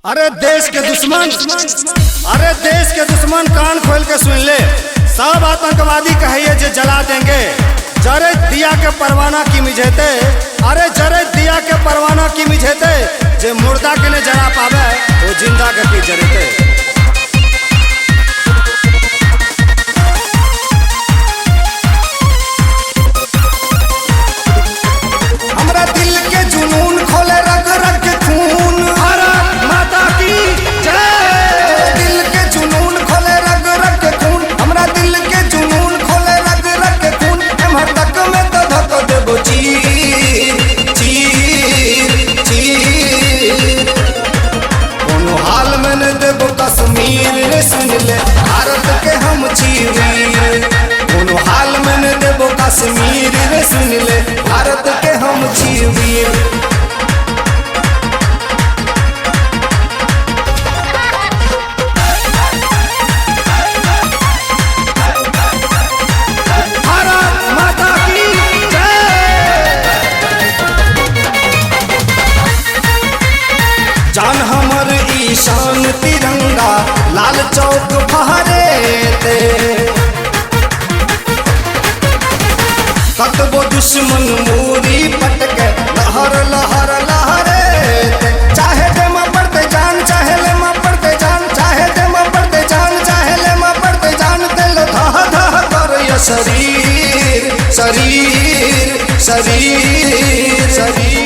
अरे देश के दुश्मन कान खोल के सुन ले। सब आतंकवादी कहिए जे जला देंगे। जरे दिया के परवाना की मिझेते। अरे जरे दिया के परवाना की मिझेते। जे मुर्दा के ने जरा पावे वो जिंदा के की जरेते। हमरा दिल के जुनून खोले रग रग के खून। भारत माता की जय। दिल के जुनून खोले रग रग के खून। हमरा दिल के जुनून खोले रग रग के खून। एमहर तक में तो धक देबो चीर चीर चीर। कोनो हाल में न देबो कश्मीर रे सुन ले। भारत के हम चीर। कोनो हाल में न देबो कश्मीर रे सुन ले। भारत के हम चीर। भारत माता की जय। जान हमर ईशान तिरंगा लाल चौक फहरेते। कतबो दुश्मन मूरी पटके लहर लहर लहरेते। चाहे दे में पड़ते जान चाहे ले में पड़ते जान। चाहे दे में पड़ते जान चाहे ले में पड़ते जान। दिल धह धह कर ये शरीर शरीर शरीर शरीर।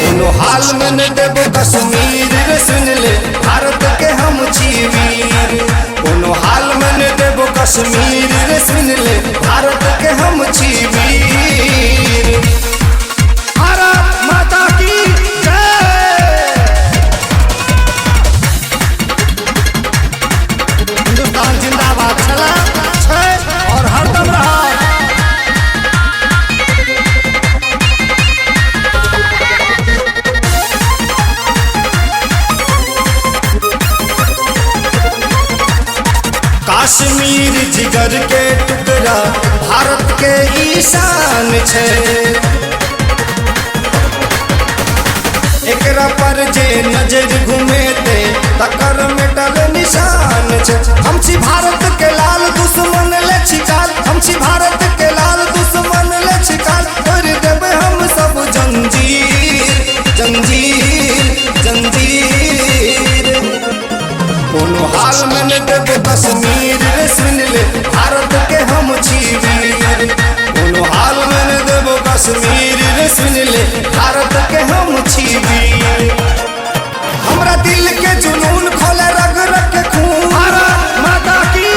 कोनो हाल में न देबो कश्मीर रे सुन ले। भारत के हम चीर। कोनो हाल में न देबो कश्मीर रे सुन ले। भारत के हम चीर। भारत माता की जय। हिंदुस्तान जिंदाबाद चला छै और हरदम रहा। कश्मीर जिगर के टुकड़ा भारत के ईशान छे। एकरा पर जे नजर घुमेते तकर मेटल निशान छे। हम छी भारत के लाल दुश्मन ले छिकाल। हम छी भारत के लाल दुश्मन ले छिकाल। तोड़ देबे हम सब जंजीर जंजीर जंजीर। कोनो हाल में न देबो कश्मीर रे सुन ले। भारत के हम चीर। कोनो हाल में न देबो कश्मीर रे सुन ले। भारत के हम चीर। हमरा दिल के जुनून खोले रग रग के खून। भारत माता की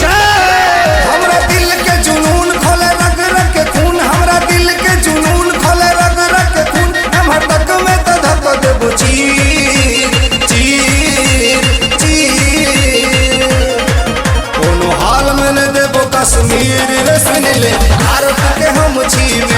जय। हमरा दिल के जुनून खोले रग रग के खून। हमरा दिल के जुनून खोले रग रग के खून। एमहर तक में तो धक देबो चीर चीर चीर। कोनो हाल में न देबो कश्मीर रे सुन ले। भारत के हम चीर।